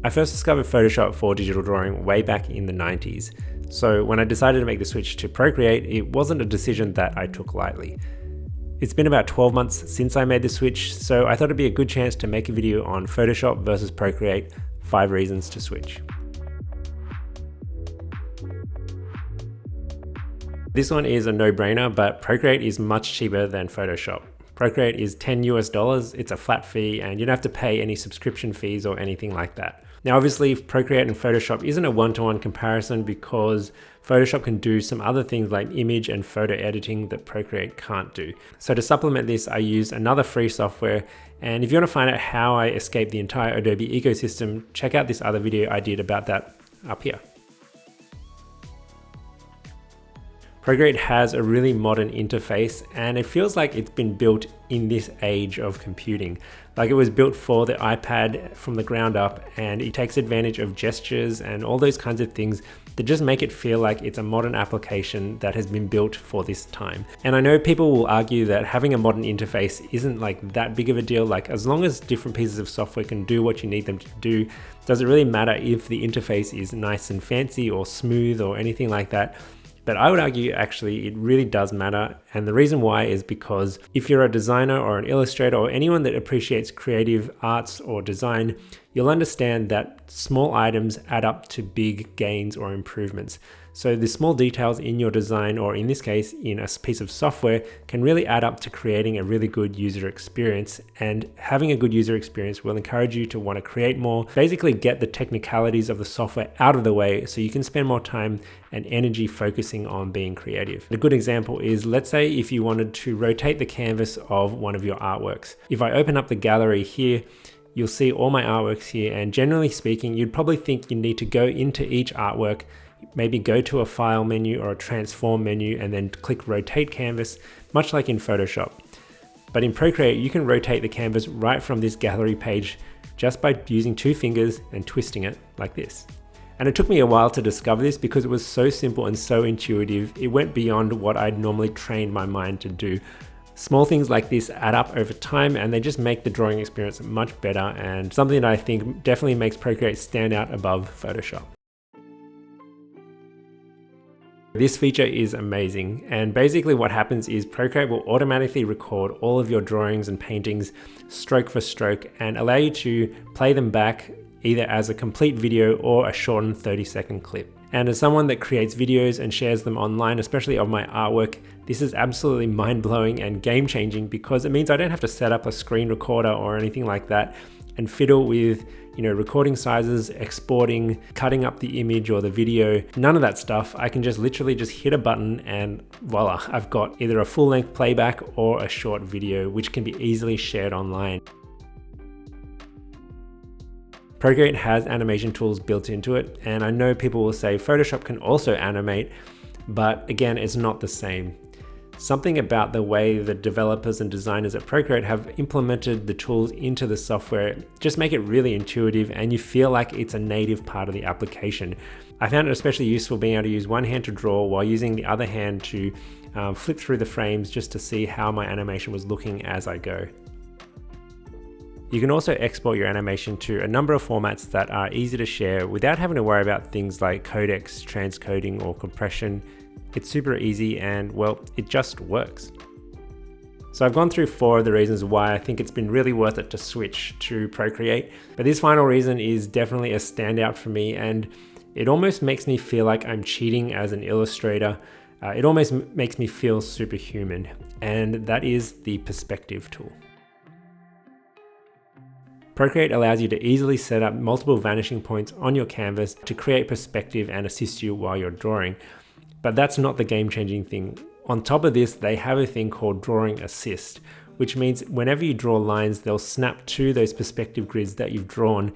I first discovered Photoshop for digital drawing way back in the 90s. So when I decided to make the switch to Procreate, it wasn't a decision that I took lightly. It's been about 12 months since I made the switch, so I thought it'd be a good chance to make a video on Photoshop versus Procreate, 5 reasons to switch. This one is a no-brainer, but Procreate is much cheaper than Photoshop. Procreate is $10 US, it's a flat fee, and you don't have to pay any subscription fees or anything like that. Now obviously Procreate and Photoshop isn't a one-to-one comparison because Photoshop can do some other things like image and photo editing that Procreate can't do. So to supplement this, I use another free software, and if you want to find out how I escaped the entire Adobe ecosystem, check out this other video I did about that up here. Procreate has a really modern interface and it feels like it's been built in this age of computing. Like it was built for the iPad from the ground up, and it takes advantage of gestures and all those kinds of things that just make it feel like it's a modern application that has been built for this time. And I know people will argue that having a modern interface isn't like that big of a deal. Like as long as different pieces of software can do what you need them to do, does it really matter if the interface is nice and fancy or smooth or anything like that? But I would argue actually it really does matter, and the reason why is because if you're a designer or an illustrator or anyone that appreciates creative arts or design, you'll understand that small items add up to big gains or improvements. So the small details in your design, or in this case in a piece of software, can really add up to creating a really good user experience, and having a good user experience will encourage you to want to create more, basically get the technicalities of the software out of the way so you can spend more time and energy focusing on being creative. A good example is, let's say if you wanted to rotate the canvas of one of your artworks. If I open up the gallery here, you'll see all my artworks here, and generally speaking, you'd probably think you need to go into each artwork, maybe go to a file menu or a transform menu and then click rotate canvas, much like in Photoshop. But in Procreate, you can rotate the canvas right from this gallery page just by using 2 fingers and twisting it like this. And it took me a while to discover this because it was so simple and so intuitive. It went beyond what I'd normally trained my mind to do. Small things like this add up over time and they just make the drawing experience much better, and something that I think definitely makes Procreate stand out above Photoshop. This feature is amazing, and basically what happens is Procreate will automatically record all of your drawings and paintings stroke for stroke and allow you to play them back either as a complete video or a shortened 30-second clip. And as someone that creates videos and shares them online, especially of my artwork, this is absolutely mind-blowing and game-changing because it means I don't have to set up a screen recorder or anything like that and fiddle with, recording sizes, exporting, cutting up the image or the video. None of that stuff. I can just literally just hit a button and voila, I've got either a full-length playback or a short video, which can be easily shared online. Procreate has animation tools built into it, and I know people will say Photoshop can also animate, but again, it's not the same. Something about the way the developers and designers at Procreate have implemented the tools into the software just make it really intuitive and you feel like it's a native part of the application. I found it especially useful being able to use one hand to draw while using the other hand to flip through the frames just to see how my animation was looking as I go. You can also export your animation to a number of formats that are easy to share without having to worry about things like codecs, transcoding, or compression. It's super easy and, well, it just works. So I've gone through 4 of the reasons why I think it's been really worth it to switch to Procreate, but this final reason is definitely a standout for me, and it almost makes me feel like I'm cheating as an illustrator. It almost makes me feel superhuman, and that is the perspective tool. Procreate allows you to easily set up multiple vanishing points on your canvas to create perspective and assist you while you're drawing. But that's not the game-changing thing. On top of this, they have a thing called Drawing Assist, which means whenever you draw lines, they'll snap to those perspective grids that you've drawn,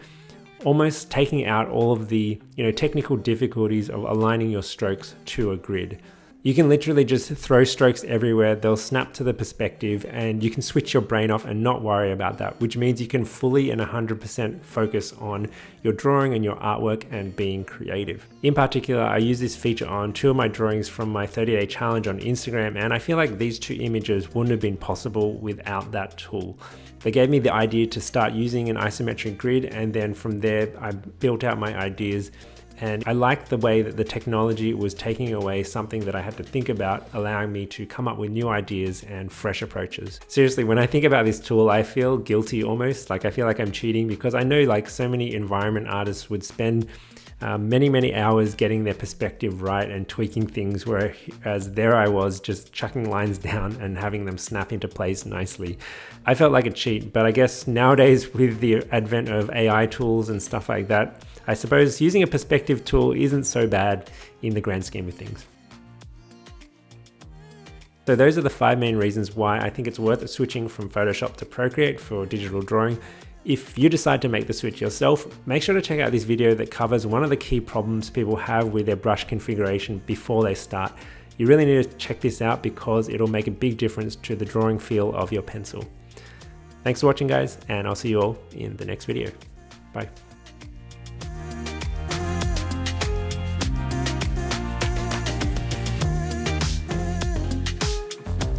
almost taking out all of the technical difficulties of aligning your strokes to a grid. You can literally just throw strokes everywhere, they'll snap to the perspective, and you can switch your brain off and not worry about that, which means you can fully and 100% focus on your drawing and your artwork and being creative. In particular, I use this feature on 2 of my drawings from my 30-day challenge on Instagram, and I feel like these 2 images wouldn't have been possible without that tool. They gave me the idea to start using an isometric grid, and then from there I built out my ideas. And I liked the way that the technology was taking away something that I had to think about, allowing me to come up with new ideas and fresh approaches. Seriously, when I think about this tool, I feel guilty almost, like I feel like I'm cheating, because I know like so many environment artists would spend many hours getting their perspective right and tweaking things, whereas there I was just chucking lines down and having them snap into place nicely. I felt like a cheat, but I guess nowadays with the advent of AI tools and stuff like that, I suppose using a perspective tool isn't so bad in the grand scheme of things. So those are the 5 main reasons why I think it's worth switching from Photoshop to Procreate for digital drawing. If you decide to make the switch yourself, make sure to check out this video that covers one of the key problems people have with their brush configuration before they start. You really need to check this out because it'll make a big difference to the drawing feel of your pencil. Thanks for watching, guys, and I'll see you all in the next video. Bye.